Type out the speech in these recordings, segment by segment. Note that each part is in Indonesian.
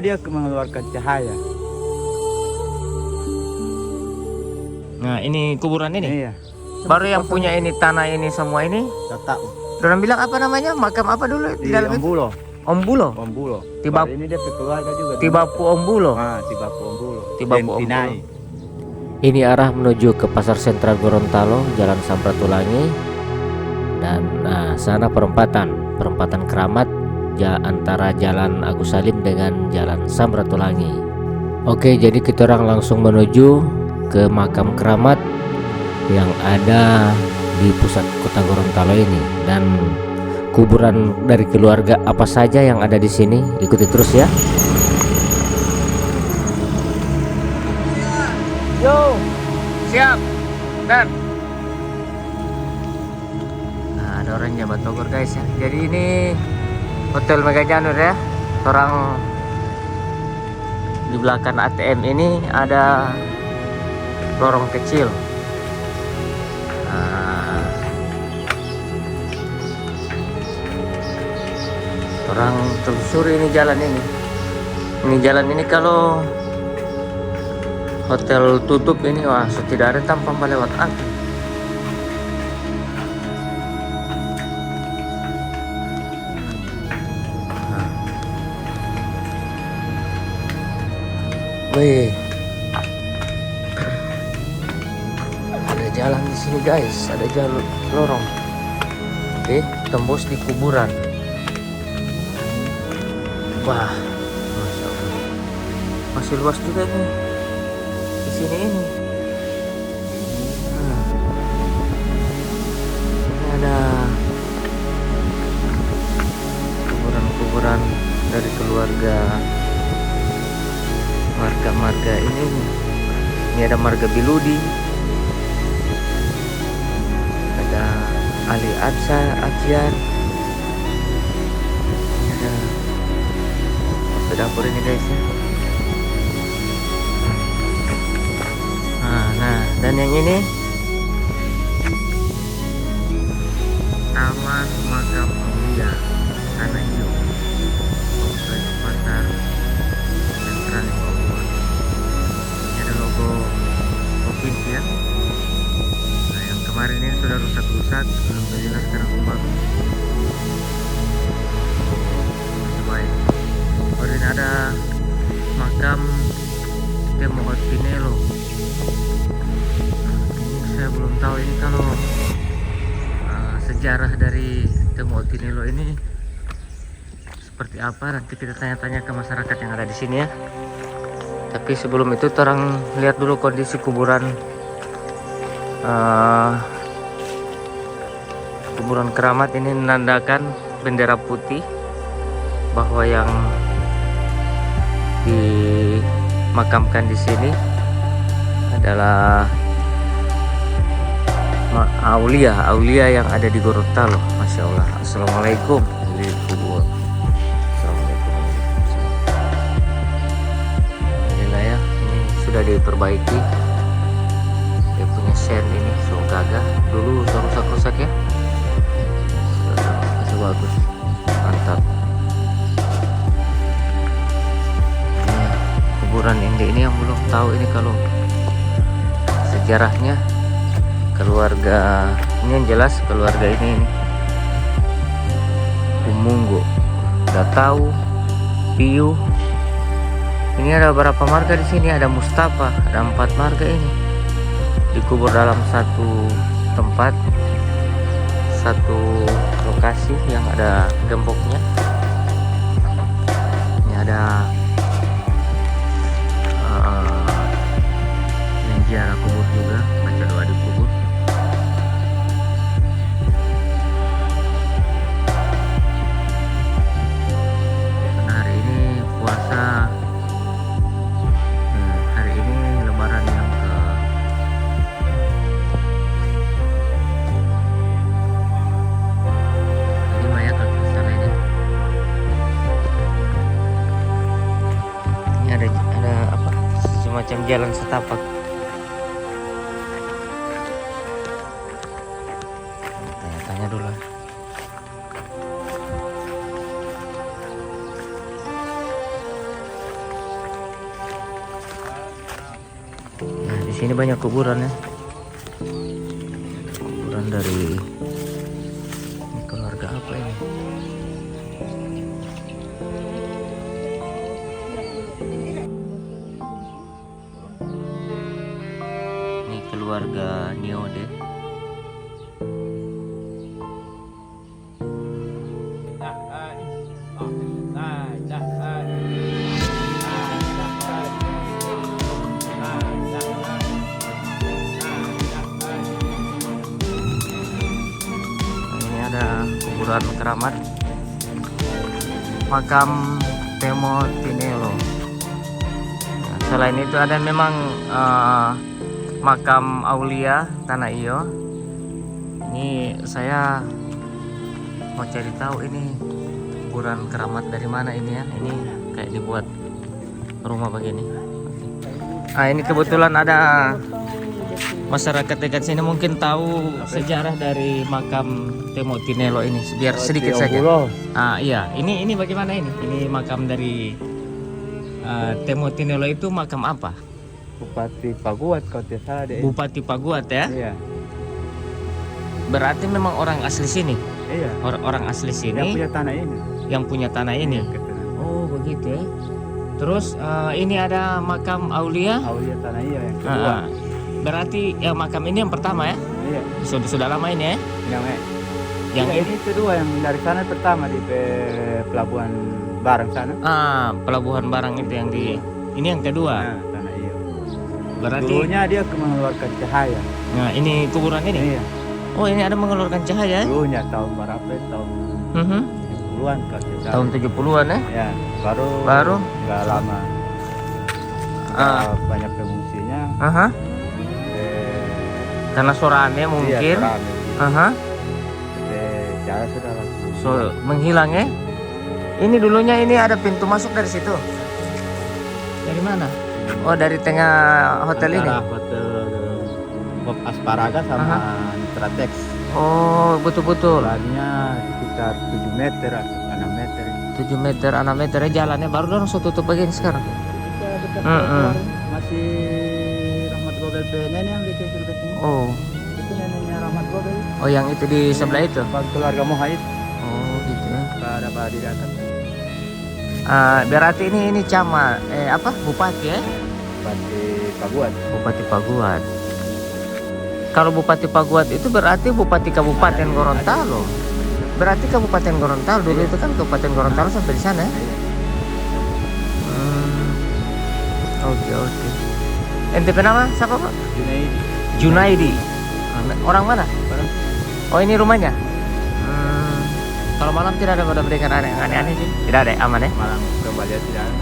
Dia mengeluarkan cahaya. Nah, ini kuburan ini. Iya. Baru yang punya ini tanah ini semua ini. Tak tahu. Orang bilang apa namanya? Makam apa dulu di Di dalam itu? Ombulo. Ombulo. Ombulo. Tiba- Baru ini dia keluarga juga. Tibapu Ombulo. Tibapu Ombulo. Tibapu Dan Tinai. Ini arah menuju ke Pasar Sentral Gorontalo, Jalan Samratulangi. Dan sana perempatan Keramat antara Jalan Agus Salim dengan Jalan Samratulangi. Oke, jadi kita orang langsung menuju ke makam Keramat yang ada di pusat kota Gorontalo ini, dan kuburan dari keluarga apa saja yang ada di sini. Ikuti terus ya. Yo, siap. Dan nah, ada orang Jabat Bogor guys ya. Jadi ini Hotel Mega Janur ya. Orang di belakang ATM ini ada lorong kecil. Nah, orang telusuri ini jalan ini. Ini jalan ini kalau hotel tutup ini, wah tidak ada tanpa lewat api. Wih, ada jalan di sini guys, ada jalur lorong. Oke, tembus di kuburan. Wah, masya Allah, masih luas juga nih di sini ini. Ini ada kuburan-kuburan dari keluarga marga ini. Ini ada marga Biludi, ada Ali Adzian. Ini ada dapur ini guys ya. Nah, dan yang ini Taman Makam Aulia Tanah Hijau, Kompleks Pasar Sentral Bogor. Ini ada logo provinsi ya. Nah, yang kemarin ini sudah rusak-rusak, alhamdulillah sekarang bagus. Masih baik. Baru ini ada makam Temo Otinelo. Saya belum tahu ini kalau sejarah dari Temo Otinelo ini seperti apa. Nanti kita tanya-tanya ke masyarakat yang ada di sini ya. Tapi sebelum itu orang lihat dulu kondisi kuburan kuburan Keramat ini menandakan bendera putih bahwa yang dimakamkan di sini adalah Aulia yang ada di Gorontalo. Masya Allah. Assalamualaikum. Assalamualaikum. Inilah ya, ini sudah diperbaiki. Dia punya sen ini so gagah. Dulu rusak-rusak ya. Masih bagus. Mantap. Kuburan ini yang belum tahu ini kalau sejarahnya keluarga ini, yang jelas keluarga ini Umunggo, udah tahu Piu. Ini ada berapa marga di sini? Ada Mustafa, ada 4 marga ini dikubur dalam satu tempat, satu lokasi yang ada gemboknya. Ini ada ziarah kubur juga, baca doa di kubur. Karena hari ini puasa, hari ini lebaran yang ke 5 ya kalau tidak salah ini. Ini ada apa? Semacam jalan setapak. Tanya dulu. Nah, di sini banyak kuburan ya. Kuburan dari ini keluarga apa ini? Ini keluarga Niode. Ada kuburan keramat makam Temo Tinelo. Nah, selain itu ada memang makam Aulia Tanah Iyo. Ini saya mau cari tahu ini kuburan keramat dari mana ini ya. Ini kayak dibuat rumah begini. Ah, ini kebetulan ada masyarakat dekat sini mungkin tahu sejarah dari makam Temo Tinelo ini, biar sedikit saja. Ah iya, ini bagaimana ini? Ini makam dari Temo Tinelo itu makam apa? Bupati Paguat kalau tidak salah deh. Bupati Paguat ya? Iya. Berarti memang orang asli sini. Iya. Orang asli sini. Yang punya tanah ini. Yang punya tanah ini. Oh begitu ya. Terus ini ada makam Aulia. Aulia Tanah Iyo yang kedua. Berarti yang makam ini yang pertama ya? Iya. Sudah lama ini ya? Yang ini kedua, yang dari sana pertama di Pelabuhan Barang sana. Pelabuhan Barang itu yang di ini yang kedua. Nah, Tanah Iyo. Berarti dulunya dia mengeluarkan cahaya. Nah, ini kuburan ini. Iya. Oh, ini ada mengeluarkan cahaya. Dulunya tahun berapa? Tahun 70-an kalau tidak salah. Tahun 70-an ya? Ya, baru nggak lama. Banyak pengungsinya. Karena suaranya mungkin. Iya, cara sudah menghilang ya. Ini dulunya ini ada pintu masuk dari situ. Dari mana? Oh, dari tengah hotel ini. Hotel Bob Asparaga sama Tratex. Oh, betul-betul. Jalannya sekitar 7 meter atau 6 meter. 7 meter, 6 meter jalannya baru langsung tutup begini sekarang. Masih Rahmat Gobel nenek yang bikin surga sini. Oh. Itu neneknya Rahmat Gobel. Oh, yang itu di sebelah itu. Keluarga Mohait. Oh, gitu ya. Ada Pak di atas. Berarti ini camat bupati ya? Bupati Paguat. Bupati Paguat. Kalau Bupati Paguat itu berarti Bupati Kabupaten Gorontalo. Berarti Kabupaten Gorontalo dulu itu kan Kabupaten Gorontalo sampai di sana ya? Oke. Ente nama siapa Pak? Junaidi. Orang mana? Oh, ini rumahnya? Kalau malam tidak ada pada berikan aneh-aneh sih? Tidak ada, aman ya? Malam kembali tidak ada.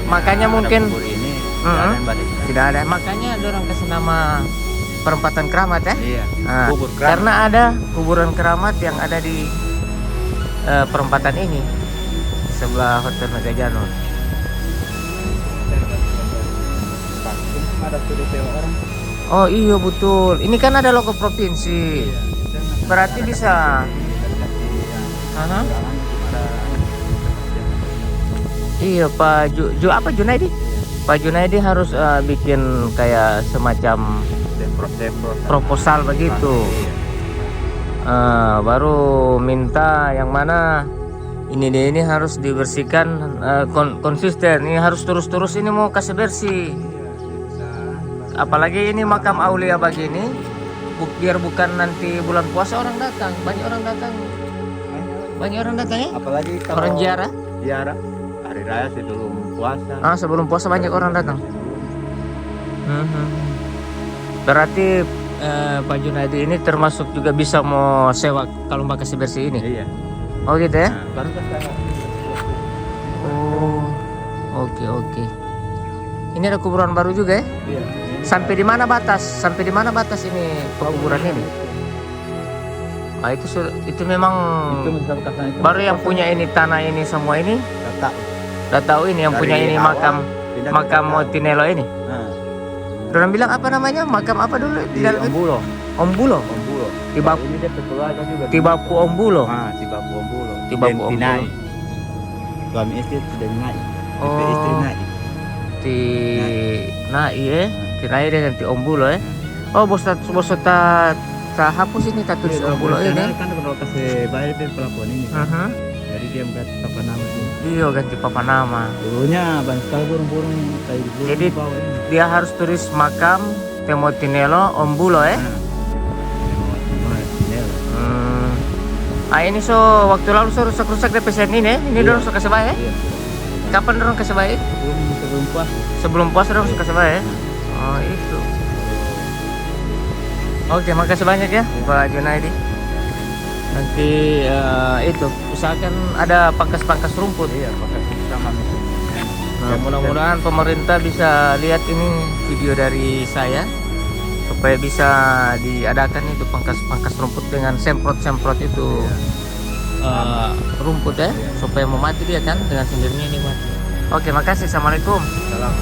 Makanya mungkin ini tidak ada. Makanya ada orang kasih nama perempatan keramat ya? Iya. Kubur keramat. Karena ada kuburan keramat yang ada di perempatan ini sebelah Hotel Mega Janur. Ada sudah sewa orang. Oh iya betul. Ini kan ada logo provinsi. Berarti bisa. Iya Pak Junaidi? Pak Junaidi harus bikin kayak semacam proposal begitu. Baru minta yang mana ini harus dibersihkan konsisten. Ini harus terus ini mau kasih bersih. Apalagi ini makam Aulia begini, biar bukan nanti bulan puasa orang datang, banyak orang datang ya. Apalagi kalau orang ziarah hari raya sebelum puasa. Sebelum puasa banyak orang datang. Berarti Pak Junaidi ini termasuk juga bisa mau sewa kalau mbak kasih bersih ini. Iya. Oh gitu ya. Baru Oke. Ini ada kuburan baru juga ya. Iya. Sampai di mana batas ini kuburan ini? Itu memang baru yang punya ini tanah ini semua ini. Udah tahu ini yang punya ini makam Tinelo ini. Orang bilang apa namanya? Makam apa dulu? Di Ombulo. Ombulo. Tibapu ini dia keluarga juga. Tibapu Ombulo. Tibapu Ombulo. Tibapu Ombulo. Suami istri sudah naik. Oh. Istri naik. ti nai ti nai dengan ti ombulo Oh bos ta hapus ini tak tulis ombulo ini. Kan kalau kasih bayar di pelabuhan ini. Jadi dia ganti papa nama ini. Iya ganti papa nama. Dulunya banyak sekali burung-burung kayak burung Jadi di bawah ini. dia harus tulis makam Temotinelo Ombulo ini so waktu lalu so rusak-rusak DPSN ini dorong so kasih baik Iya. Kapan dorong kasih baik? Sebelum puas. Sebelum puasa dorong so kasih baik Oh itu. Oke makasih banyak ya Pak Junaidi. Nanti itu usahakan ada pangkas-pangkas rumput. Iya, pakai sama Nah, mudah-mudahan pemerintah bisa lihat ini video dari saya supaya bisa diadakan itu pangkas-pangkas rumput dengan semprot-semprot itu rumput ya supaya memati dia kan dengan sendirinya ini mati. Oke makasih. Assalamualaikum. Salam.